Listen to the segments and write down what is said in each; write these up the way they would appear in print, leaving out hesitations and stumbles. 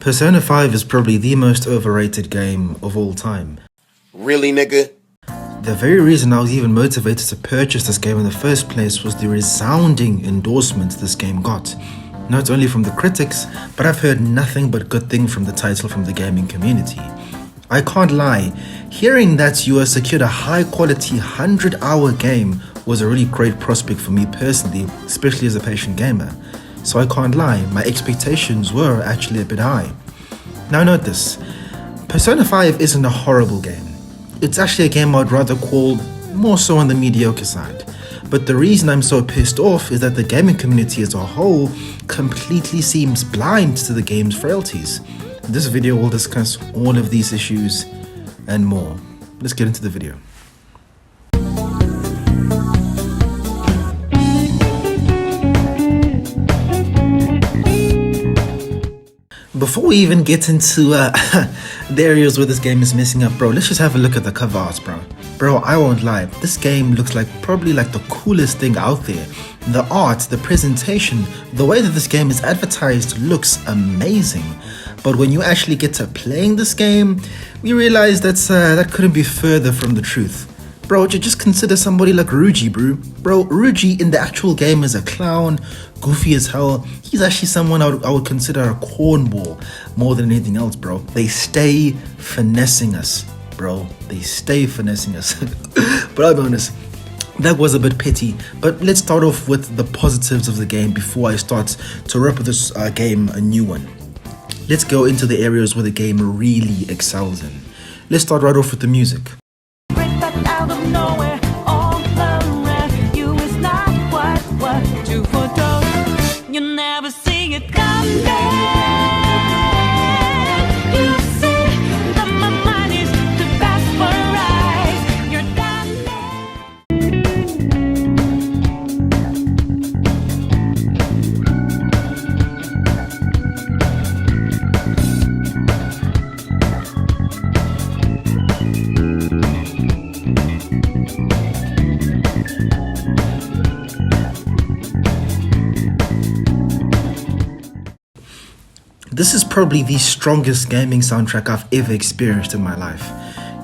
Persona 5 is probably the most overrated game of all time. Really, nigga? The very reason I was even motivated to purchase this game in the first place was the resounding endorsement this game got. Not only from the critics, but I've heard nothing but good things from the title from the gaming community. I can't lie, hearing that you secured a high quality 100-hour game was a really great prospect for me personally, especially as a patient gamer. So I can't lie, my expectations were actually a bit high. Now note this, Persona 5 isn't a horrible game. It's actually a game I'd rather call more so on the mediocre side. But the reason I'm so pissed off is that the gaming community as a whole completely seems blind to the game's frailties. In this video we'll discuss all of these issues and more. Let's get into the video. Before we even get into the areas where this game is messing up, bro, let's just have a look at the cover art, bro. Bro, I won't lie, this game looks like probably like the coolest thing out there. The art, the presentation, the way that this game is advertised looks amazing. But when you actually get to playing this game, we realize that couldn't be further from the truth. Bro, just consider somebody like Ruji, bro. Bro, Ruji in the actual game is a clown, goofy as hell. He's actually someone I would consider a cornball more than anything else, bro. They stay finessing us, bro. They stay finessing us. But I'll be honest, that was a bit petty. But let's start off with the positives of the game before I start to rip this game a new one. Let's go into the areas where the game really excels in. Let's start right off with the music. Out of nowhere, all around you is not what you foretold. You never see it coming. You see that my mind is too fast for eyes. You're This is probably the strongest gaming soundtrack I've ever experienced in my life.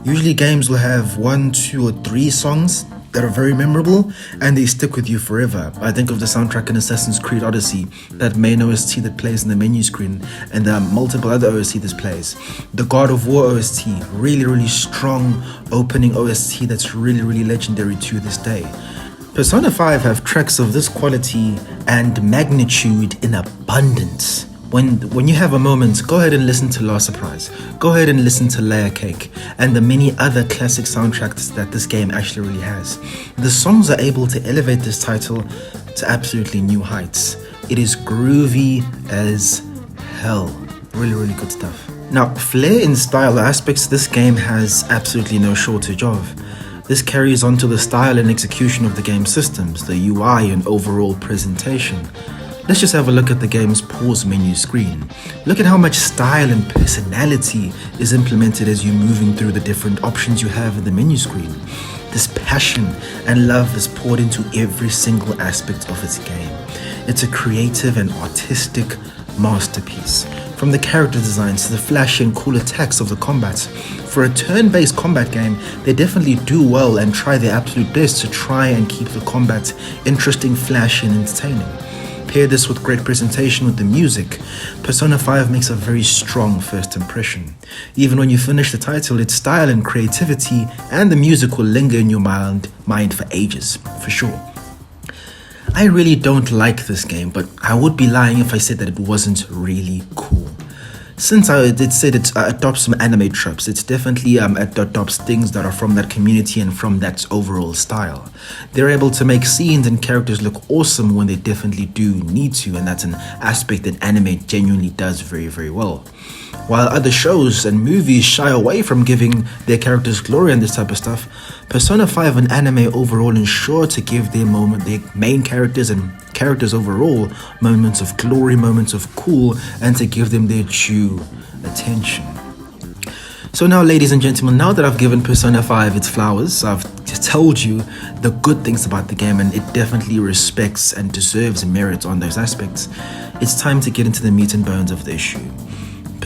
Usually games will have 1, 2 or 3 songs that are very memorable and they stick with you forever. I think of the soundtrack in Assassin's Creed Odyssey, that main OST that plays in the menu screen, and the multiple other OST that plays. The God of War OST, really strong opening OST that's really legendary to this day. Persona 5 have tracks of this quality and magnitude in abundance. When you have a moment, go ahead and listen to Last Surprise, go ahead and listen to Layer Cake, and the many other classic soundtracks that this game actually really has. The songs are able to elevate this title to absolutely new heights. It is groovy as hell. Really good stuff. Now, flair and style aspects this game has absolutely no shortage of. This carries on to the style and execution of the game systems, the UI and overall presentation. Let's just have a look at the game's pause menu screen. Look at how much style and personality is implemented as you're moving through the different options you have in the menu screen. This passion and love is poured into every single aspect of its game. It's a creative and artistic masterpiece. From the character designs to the flashy and cool attacks of the combat. For a turn-based combat game, they definitely do well and try their absolute best to try and keep the combat interesting, flashy and entertaining. Pair this with great presentation with the music, Persona 5 makes a very strong first impression. Even when you finish the title, its style and creativity and the music will linger in your mind for ages, for sure. I really don't like this game, but I would be lying if I said that it wasn't really cool. Since it said it adopts some anime tropes, it's definitely adopts things that are from that community and from that overall style. They're able to make scenes and characters look awesome when they definitely do need to, and that's an aspect that anime genuinely does very well. While other shows and movies shy away from giving their characters glory and this type of stuff, Persona 5 and anime overall ensure to give their main characters and characters overall moments of glory, moments of cool, and to give them their due attention. So now, ladies and gentlemen, now that I've given Persona 5 its flowers, I've told you the good things about the game and it definitely respects and deserves merit on those aspects, it's time to get into the meat and bones of the issue.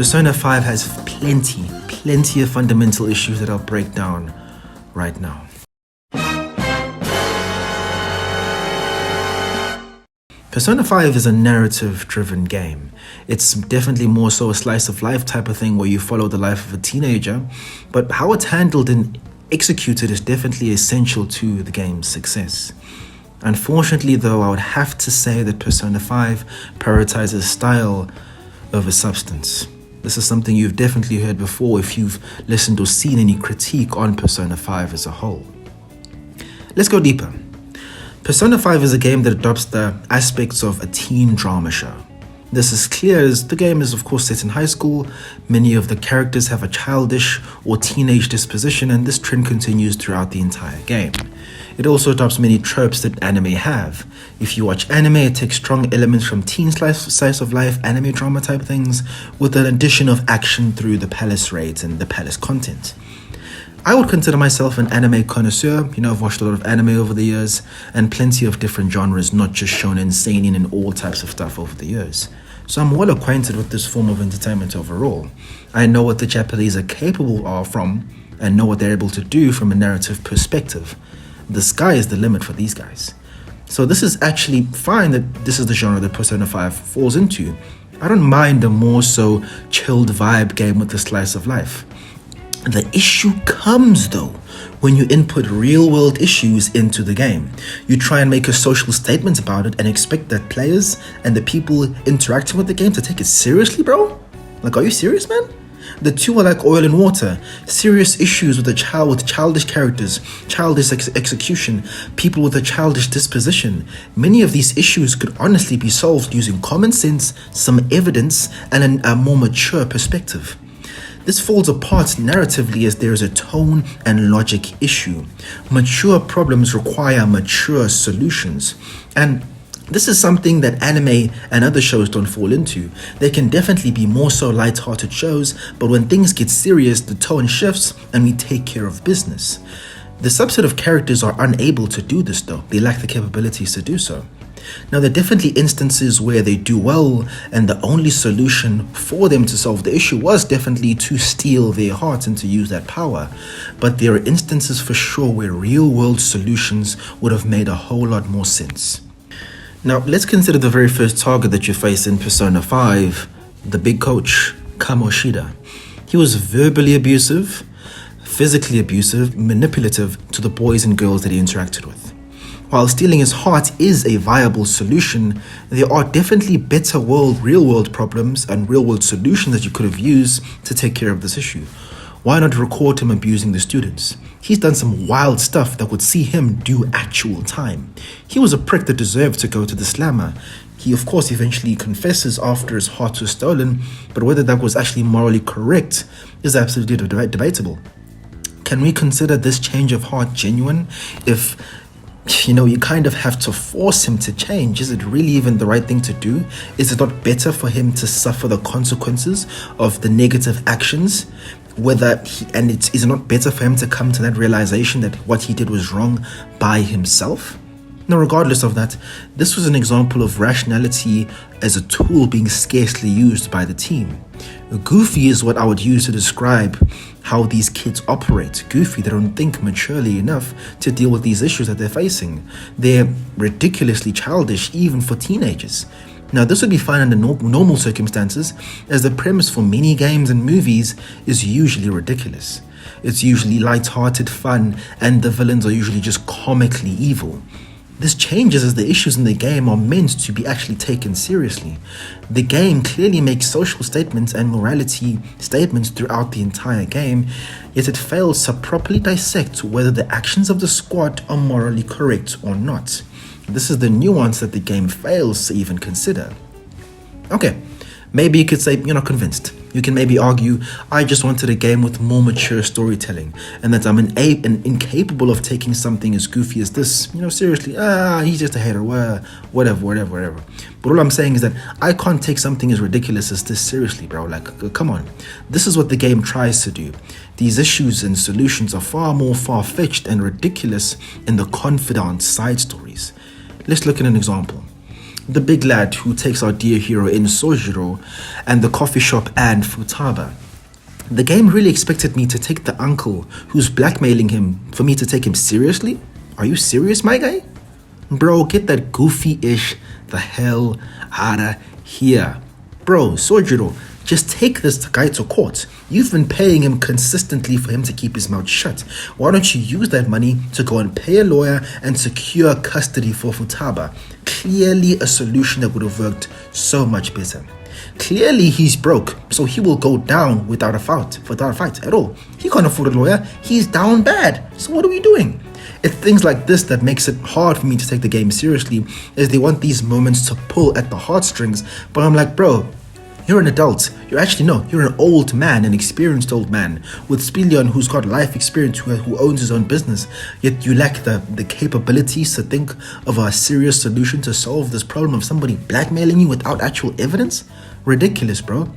Persona 5 has plenty of fundamental issues that I'll break down right now. Persona 5 is a narrative-driven game. It's definitely more so a slice-of-life type of thing where you follow the life of a teenager, but how it's handled and executed is definitely essential to the game's success. Unfortunately though, I would have to say that Persona 5 prioritizes style over substance. This is something you've definitely heard before if you've listened or seen any critique on Persona 5 as a whole. Let's go deeper. Persona 5 is a game that adopts the aspects of a teen drama show. This is clear as the game is of course set in high school, many of the characters have a childish or teenage disposition, and this trend continues throughout the entire game. It also adopts many tropes that anime have. If you watch anime, it takes strong elements from teen slice of life anime drama type things with an addition of action through the palace raids and the palace content. I would consider myself an anime connoisseur. I've watched a lot of anime over the years and plenty of different genres, not just shonen, seinen, and all types of stuff over the years. So I'm well acquainted with this form of entertainment overall. I know what the Japanese are capable of from and know what they're able to do from a narrative perspective. The sky is the limit for these guys. So this is actually fine that this is the genre that Persona 5 falls into. I don't mind a more so chilled vibe game with a slice of life. The issue comes though when you input real world issues into the game. You try and make a social statement about it and expect that players and the people interacting with the game to take it seriously, bro? Like, are you serious, man? The two are like oil and water. Serious issues with a child with childish characters, childish execution, people with a childish disposition. Many of these issues could honestly be solved using common sense, some evidence, and a more mature perspective. This falls apart narratively as there is a tone and logic issue. Mature problems require mature solutions. And this is something that anime and other shows don't fall into. They can definitely be more so light-hearted shows, but when things get serious, the tone shifts and we take care of business. The subset of characters are unable to do this though. They lack the capabilities to do so. Now, there are definitely instances where they do well, and the only solution for them to solve the issue was definitely to steal their hearts and to use that power. But there are instances for sure where real-world solutions would have made a whole lot more sense. Now, let's consider the very first target that you face in Persona 5, the big coach, Kamoshida. He was verbally abusive, physically abusive, manipulative to the boys and girls that he interacted with. While stealing his heart is a viable solution, there are definitely better real-world problems and real-world solutions that you could have used to take care of this issue. Why not record him abusing the students? He's done some wild stuff that would see him do actual time. He was a prick that deserved to go to the slammer. He of course eventually confesses after his heart was stolen, but whether that was actually morally correct is absolutely debatable. Can we consider this change of heart genuine if you kind of have to force him to change? Is it really even the right thing to do? Is it not better for him to suffer the consequences of the negative actions? Is it not better for him to come to that realization that what he did was wrong by himself? Now, regardless of that, this was an example of rationality as a tool being scarcely used by the team. Goofy is what I would use to describe how these kids operate. Goofy, they don't think maturely enough to deal with these issues that they're facing. They're ridiculously childish, even for teenagers. Now, this would be fine under normal circumstances, as the premise for many games and movies is usually ridiculous. It's usually light-hearted fun, and the villains are usually just comically evil. This changes as the issues in the game are meant to be actually taken seriously. The game clearly makes social statements and morality statements throughout the entire game, yet it fails to properly dissect whether the actions of the squad are morally correct or not. This is the nuance that the game fails to even consider. Okay, maybe you could say you're not convinced. You can maybe argue, I just wanted a game with more mature storytelling, and that I'm incapable of taking something as goofy as this, seriously, he's just a hater, whatever. But all I'm saying is that I can't take something as ridiculous as this seriously, bro. Like, come on. This is what the game tries to do. These issues and solutions are far more far-fetched and ridiculous in the confidant side stories. Let's look at an example. the big lad who takes our dear hero in Sojiro, and the coffee shop and Futaba. The game really expected me to take the uncle who's blackmailing him for me to take him seriously? Are you serious, my guy? Bro, get that goofy-ish the hell outta here. Bro, Sojiro, just take this guy to court. You've been paying him consistently for him to keep his mouth shut. Why don't you use that money to go and pay a lawyer and secure custody for Futaba? Clearly a solution that would have worked so much better. Clearly he's broke, so he will go down without a fight at all. He can't afford a lawyer, he's down bad. So what are we doing? It's things like this that makes it hard for me to take the game seriously, as they want these moments to pull at the heartstrings, but I'm like, bro, you're an adult. You're an old man, an experienced old man, with Spilion who's got life experience, who owns his own business, yet you lack the capabilities to think of a serious solution to solve this problem of somebody blackmailing you without actual evidence? Ridiculous, bro.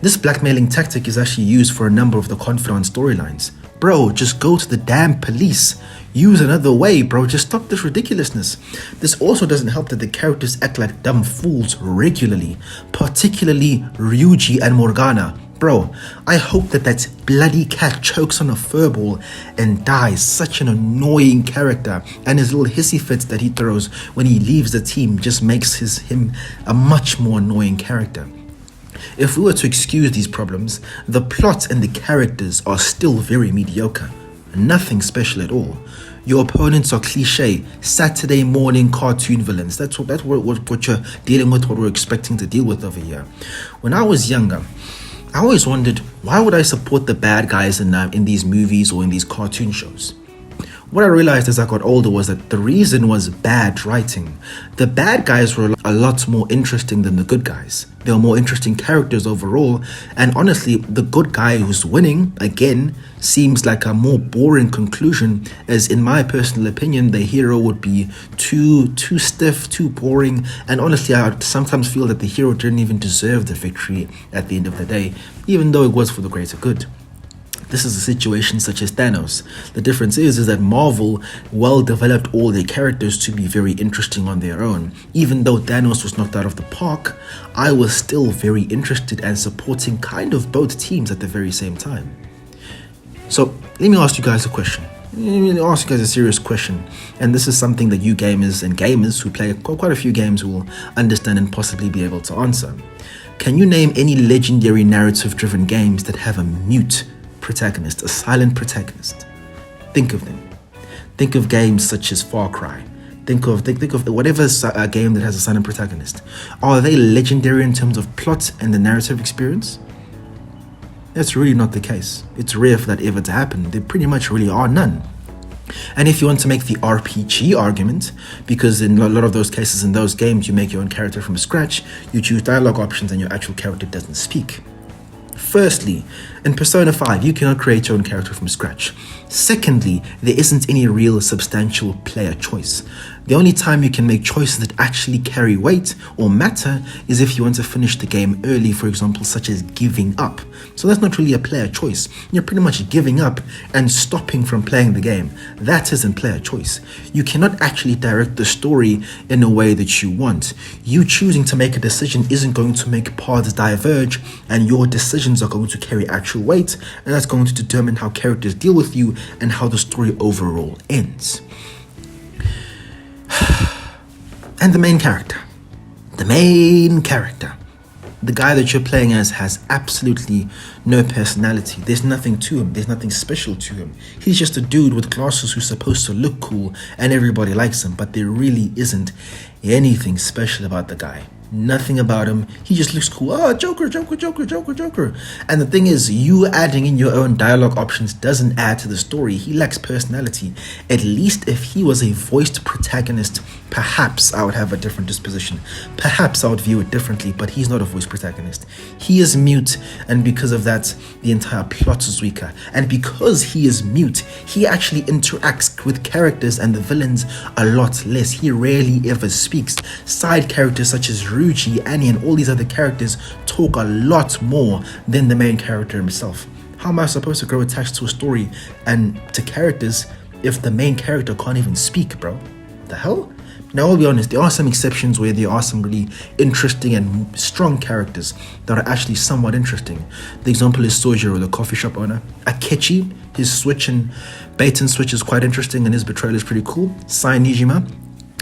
This blackmailing tactic is actually used for a number of the Confidant storylines. Bro, just go to the damn police. Use another way, bro. Just stop this ridiculousness. This also doesn't help that the characters act like dumb fools regularly, particularly Ryuji and Morgana. Bro, I hope that bloody cat chokes on a furball and dies. Such an annoying character, and his little hissy fits that he throws when he leaves the team just makes him a much more annoying character. If we were to excuse these problems, the plot and the characters are still very mediocre. Nothing special at all. Your opponents are cliche, Saturday morning cartoon villains. That's what you're dealing with, what we're expecting to deal with over here. When I was younger, I always wondered, why would I support the bad guys in these movies or in these cartoon shows? What I realized as I got older was that the reason was bad writing. The bad guys were a lot more interesting than the good guys. They were more interesting characters overall, and honestly, the good guy who's winning, again, seems like a more boring conclusion, as in my personal opinion, the hero would be too stiff, too boring, and honestly, I sometimes feel that the hero didn't even deserve the victory at the end of the day, even though it was for the greater good. This is a situation such as Thanos. The difference is that Marvel well developed all their characters to be very interesting on their own. Even though Thanos was knocked out of the park, I was still very interested and supporting kind of both teams at the very same time. So let me ask you guys a question. Let me ask you guys a serious question. And this is something that you gamers and gamers who play quite a few games will understand and possibly be able to answer. Can you name any legendary narrative-driven games that have a mute protagonist, a silent protagonist? Think of them. Think of games such as Far Cry. Think of whatever game that has a silent protagonist. Are they legendary in terms of plot and the narrative experience? That's really not the case. It's rare for that ever to happen. There pretty much really are none. And if you want to make the RPG argument, because in a lot of those cases in those games you make your own character from scratch, you choose dialogue options and your actual character doesn't speak. Firstly, in Persona 5, you cannot create your own character from scratch. Secondly, there isn't any real substantial player choice. The only time you can make choices that actually carry weight or matter is if you want to finish the game early, for example, such as giving up. So that's not really a player choice. You're pretty much giving up and stopping from playing the game. That isn't player choice. You cannot actually direct the story in a way that you want. You choosing to make a decision isn't going to make paths diverge, and your decisions are going to carry actual weight, and that's going to determine how characters deal with you and how the story overall ends. And the main character, the guy that you're playing as has absolutely no personality. There's nothing to him. There's nothing special to him. He's just a dude with glasses who's supposed to look cool and everybody likes him, but there really isn't anything special about the guy. Nothing about him. He just looks cool. Oh, Joker. And the thing is, you adding in your own dialogue options doesn't add to the story. He lacks personality. At least if he was a voiced protagonist, perhaps I would have a different disposition. Perhaps I would view it differently, but he's not a voiced protagonist. He is mute, and because of that, the entire plot is weaker. And because he is mute, he actually interacts with characters and the villains a lot less. He rarely ever speaks. Side characters such as Ryuji, Annie, and all these other characters talk a lot more than the main character himself. How am I supposed to grow attached to a story and to characters if the main character can't even speak, bro? The hell? Now, I'll be honest, there are some exceptions where there are some really interesting and strong characters that are actually somewhat interesting. The example is Sojiro, the coffee shop owner. Akechi, his switch and bait and switch is quite interesting, and his betrayal is pretty cool. Sai Nijima,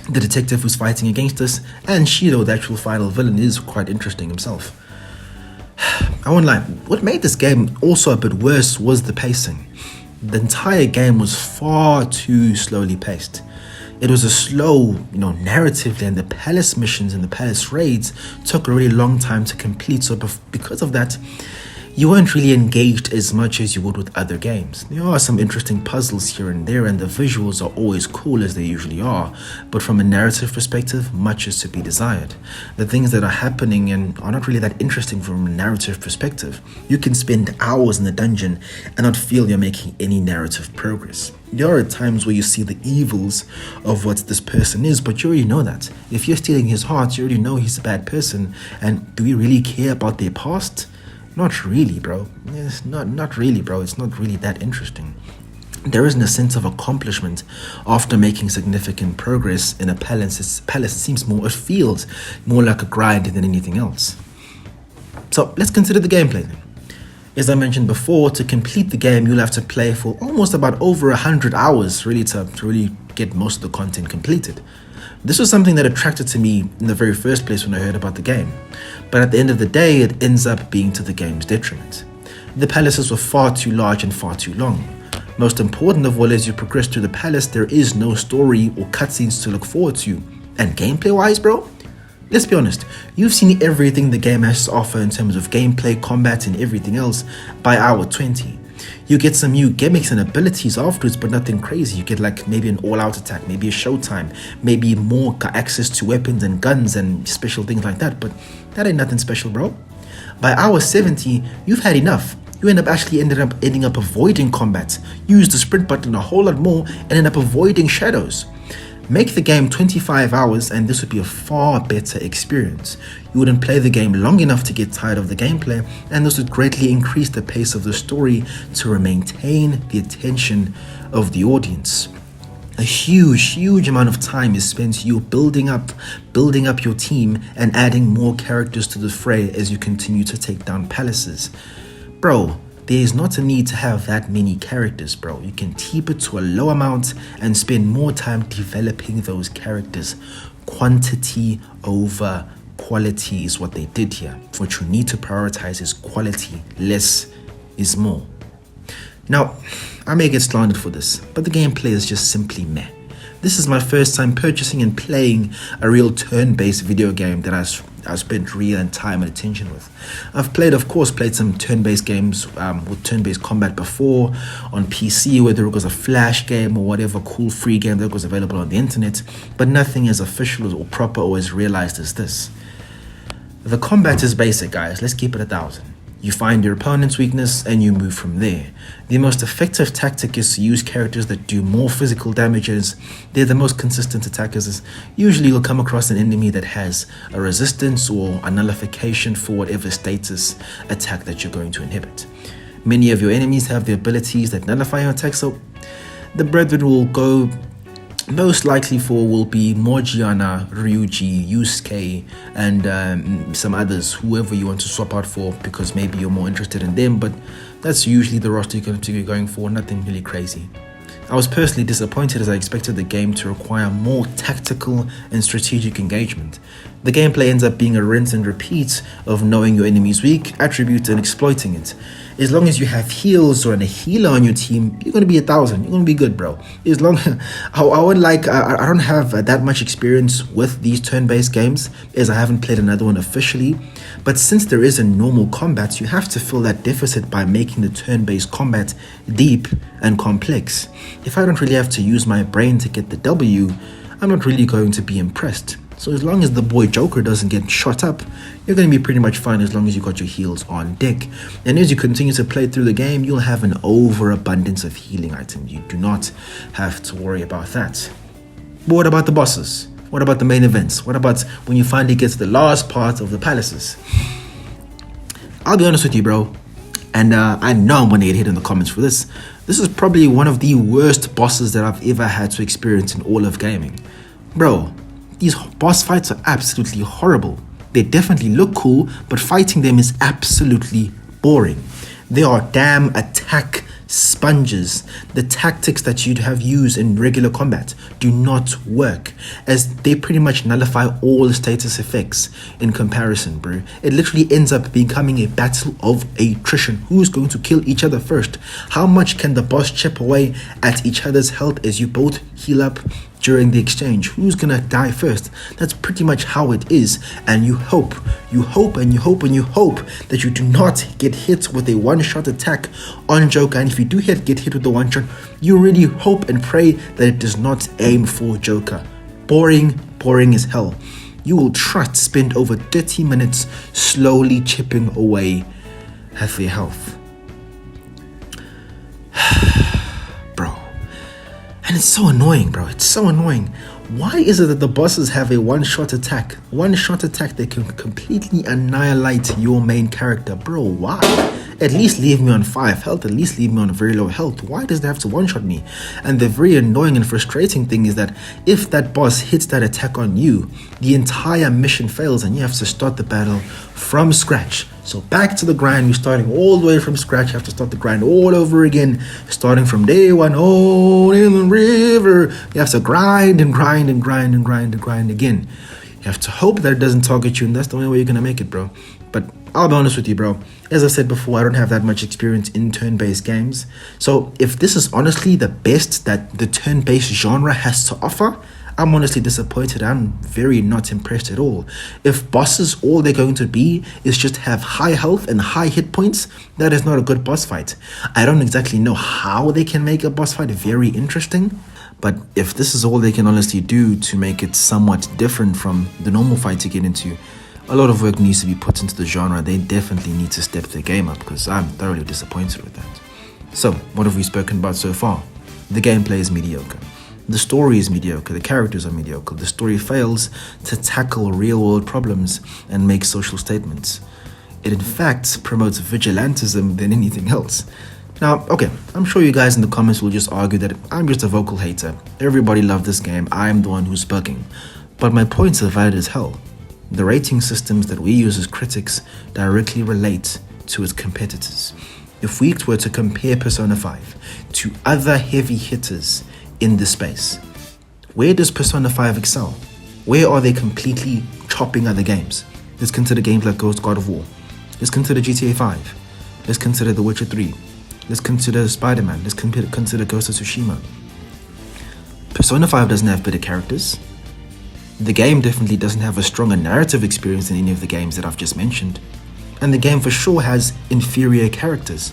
the detective who's fighting against us, and Shido, the actual final villain, is quite interesting himself. I won't lie, what made this game also a bit worse was the pacing. The entire game was far too slowly paced. It was a slow, narratively, and the palace missions and the palace raids took a really long time to complete. So because of that, you weren't really engaged as much as you would with other games. There are some interesting puzzles here and there, and the visuals are always cool as they usually are, but from a narrative perspective, much is to be desired. The things that are happening and are not really that interesting from a narrative perspective. You can spend hours in the dungeon and not feel you're making any narrative progress. There are times where you see the evils of what this person is, but you already know that. If you're stealing his heart, you already know he's a bad person, and do we really care about their past? Not really, bro. It's not really, bro. It's not really that interesting. There isn't a sense of accomplishment after making significant progress in a palace. It feels more like a grind than anything else. So let's consider the gameplay then. As I mentioned before, to complete the game, you'll have to play for almost about over 100 hours really to really get most of the content completed. This was something that attracted to me in the very first place when I heard about the game, but at the end of the day, it ends up being to the game's detriment. The palaces were far too large and far too long. Most important of all, as you progress through the palace, there is no story or cutscenes to look forward to. And gameplay-wise, bro, let's be honest, you've seen everything the game has to offer in terms of gameplay, combat, and everything else by hour 20. You get some new gimmicks and abilities afterwards, but nothing crazy. You get like maybe an all-out attack, maybe a showtime, maybe more access to weapons and guns and special things like that, but that ain't nothing special, bro. By hour 70, you've had enough. You ending up avoiding combat, use the sprint button a whole lot more, and end up avoiding shadows. Make the game 25 hours and this would be a far better experience. You wouldn't play the game long enough to get tired of the gameplay, and this would greatly increase the pace of the story to maintain the attention of the audience. A huge amount of time is spent you building up your team and adding more characters to the fray as you continue to take down palaces. Bro, there is not a need to have that many characters, bro. You can keep it to a low amount and spend more time developing those characters. Quantity over quality is what they did here. What you need to prioritize is quality. Less is more. Now, I may get slandered for this, but the gameplay is just simply meh. This is my first time purchasing and playing a real turn-based video game that I've spent real time and attention with. I've played some turn-based games with turn-based combat before on PC, whether it was a flash game or whatever cool free game that was available on the internet, but nothing as official or proper or as realized as this. The combat is basic, guys. Let's keep it 1,000. You find your opponent's weakness and you move from there. The most effective tactic is to use characters that do more physical damages. They're the most consistent attackers. Usually you'll come across an enemy that has a resistance or a nullification for whatever status attack that you're going to inhibit. Many of your enemies have the abilities that nullify your attack, so the brethren will go most likely will be Morgiana, Ryuji, Yusuke, and some others, whoever you want to swap out for, because maybe you're more interested in them, but that's usually the roster you're going to be going for, nothing really crazy. I was personally disappointed as I expected the game to require more tactical and strategic engagement. The gameplay ends up being a rinse and repeat of knowing your enemy's weak attribute and exploiting it. As long as you have heals or a healer on your team, you're going to be 1,000. You're going to be good, bro. I don't have that much experience with these turn-based games as I haven't played another one officially. But since there is a normal combat, you have to fill that deficit by making the turn-based combat deep and complex. If I don't really have to use my brain to get the W, I'm not really going to be impressed. So as long as the boy Joker doesn't get shot up, you're going to be pretty much fine as long as you got your heals on deck. And as you continue to play through the game, you'll have an overabundance of healing items. You do not have to worry about that. But what about the bosses? What about the main events? What about when you finally get to the last part of the palaces? I'll be honest with you, bro. And I know I'm going to get hit in the comments for this. This is probably one of the worst bosses that I've ever had to experience in all of gaming. Bro, These boss fights are absolutely horrible. They definitely look cool, but fighting them is absolutely boring. They are damn attack sponges. The tactics that you'd have used in regular combat do not work, as they pretty much nullify all status effects in comparison, bro. It literally ends up becoming a battle of attrition. Who's going to kill each other first? How much can the boss chip away at each other's health as you both heal up during the exchange? Who's gonna die first? That's pretty much how it is. And you hope that you do not get hit with a one-shot attack on Joker. And if you do get hit with the one-shot, you really hope and pray that it does not aim for Joker. Boring as hell. You will spend over 30 minutes slowly chipping away at their health. Bro. And it's so annoying, bro. It's so annoying. Why is it that the bosses have a one-shot attack? One-shot attack that can completely annihilate your main character. Bro, why? At least leave me on 5 health. At least leave me on very low health. Why does it have to one-shot me? And the very annoying and frustrating thing is that if that boss hits that attack on you, the entire mission fails and you have to start the battle from scratch. So back to the grind. You're starting all the way from scratch. You have to start the grind all over again, starting from day one. Oh, in the river. You have to grind again. You have to hope that it doesn't target you, and that's the only way you're gonna make it, bro. But I'll be honest with you, bro. As I said before, I don't have that much experience in turn-based games. So if this is honestly the best that the turn-based genre has to offer, I'm honestly disappointed. I'm very not impressed at all. If bosses, all they're going to be is just have high health and high hit points, that is not a good boss fight. I don't exactly know how they can make a boss fight very interesting, but if this is all they can honestly do to make it somewhat different from the normal fight you get into, a lot of work needs to be put into the genre. They definitely need to step their game up, because I'm thoroughly disappointed with that. So, what have we spoken about so far? The gameplay is mediocre. The story is mediocre, the characters are mediocre, the story fails to tackle real-world problems and make social statements. It in fact promotes vigilantism than anything else. Now, okay, I'm sure you guys in the comments will just argue that I'm just a vocal hater. Everybody loved this game, I'm the one who's bugging. But my points are valid as hell. The rating systems that we use as critics directly relate to its competitors. If we were to compare Persona 5 to other heavy hitters in this space, where does Persona 5 excel? Where are they completely chopping other games? Let's consider games like God of War. Let's consider GTA 5. Let's consider The Witcher 3. Let's consider Spider-Man. Let's consider Ghost of Tsushima. Persona 5 doesn't have better characters. The game definitely doesn't have a stronger narrative experience than any of the games that I've just mentioned. And the game for sure has inferior characters.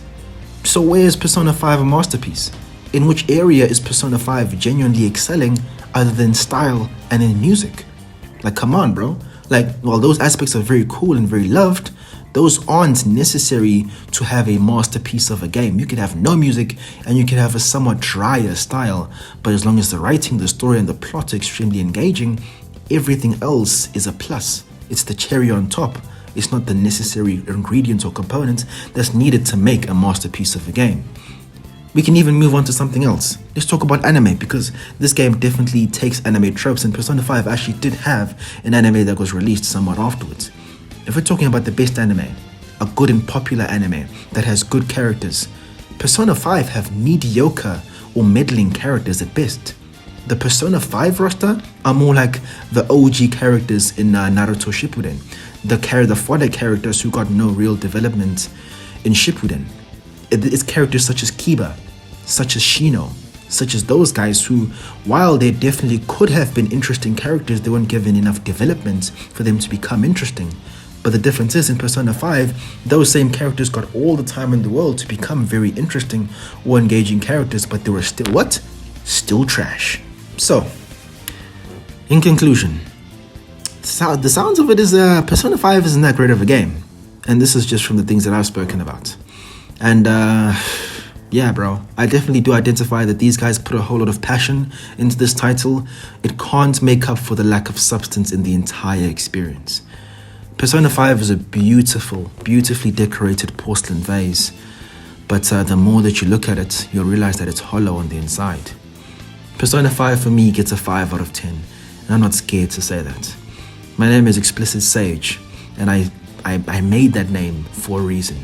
So where is Persona 5 a masterpiece? In which area is Persona 5 genuinely excelling other than style and in music? Like, come on, bro. Like, while those aspects are very cool and very loved, those aren't necessary to have a masterpiece of a game. You could have no music and you could have a somewhat drier style, but as long as the writing, the story, and the plot are extremely engaging, everything else is a plus. It's the cherry on top. It's not the necessary ingredient or component that's needed to make a masterpiece of a game. We can even move on to something else. Let's talk about anime, because this game definitely takes anime tropes, and Persona 5 actually did have an anime that was released somewhat afterwards. If we're talking about the best anime, a good and popular anime that has good characters, Persona 5 have mediocre or middling characters at best. The Persona 5 roster are more like the OG characters in Naruto Shippuden, the fodder characters who got no real development in Shippuden. It's characters such as Kiba, such as Shino, such as those guys who, while they definitely could have been interesting characters, they weren't given enough development for them to become interesting. But the difference is, in Persona 5, those same characters got all the time in the world to become very interesting or engaging characters, but they were still what? Still trash. So, in conclusion, the sounds of it is Persona 5 isn't that great of a game. And this is just from the things that I've spoken about. And yeah, bro, I definitely do identify that these guys put a whole lot of passion into this title. It can't make up for the lack of substance in the entire experience. Persona 5 is a beautifully decorated porcelain vase, but the more that you look at it, you'll realize that it's hollow on the inside. Persona 5 for me gets a 5 out of 10, and I'm not scared to say that. My name is Explicit Sage, and I made that name for a reason.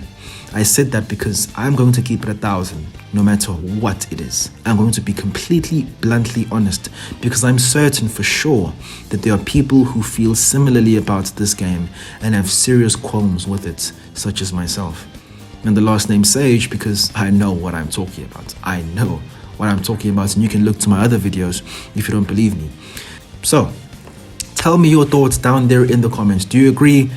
I said that because I'm going to keep it 1,000, no matter what it is. I'm going to be completely, bluntly honest, because I'm certain for sure that there are people who feel similarly about this game and have serious qualms with it, such as myself. And the last name Sage because I know what I'm talking about. I know what I'm talking about, and you can look to my other videos if you don't believe me. So, tell me your thoughts down there in the comments. Do you agree?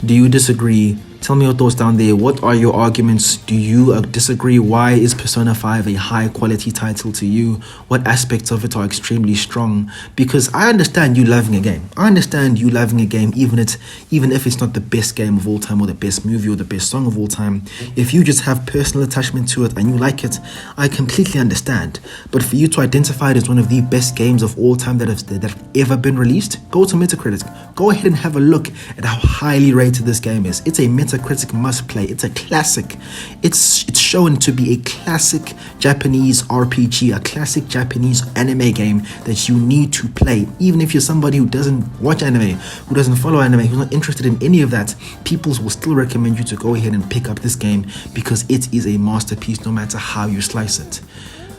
Do you disagree? Tell me your thoughts down there. What are your arguments? Do you disagree? Why is Persona 5 a high quality title to you? What aspects of it are extremely strong? Because I understand you loving a game. I understand you loving a game even if it's not the best game of all time or the best movie or the best song of all time. If you just have personal attachment to it and you like it, I completely understand. But for you to identify it as one of the best games of all time that have ever been released, go to Metacritic. Go ahead and have a look at how highly rated this game is. It's a Metacritic must play. It's a classic. It's shown to be a classic Japanese RPG, a classic Japanese anime game that you need to play. Even if you're somebody who doesn't watch anime, who doesn't follow anime, who's not interested in any of that, people will still recommend you to go ahead and pick up this game because it is a masterpiece no matter how you slice it.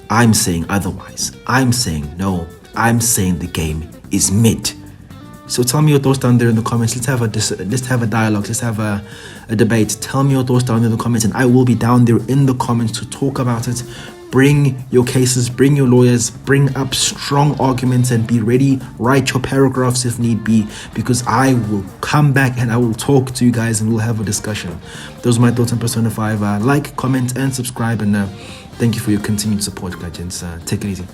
I'm saying otherwise. I'm saying no. I'm saying the game is mid. So tell me your thoughts down there in the comments. Let's have a dialogue. Let's have a debate. Tell me your thoughts down there in the comments, and I will be down there in the comments to talk about it. Bring your cases, bring your lawyers, bring up strong arguments, and be ready. Write your paragraphs if need be, because I will come back and I will talk to you guys and we'll have a discussion. Those are my thoughts on Persona 5. Like, comment, and subscribe, and thank you for your continued support, guys. Take it easy.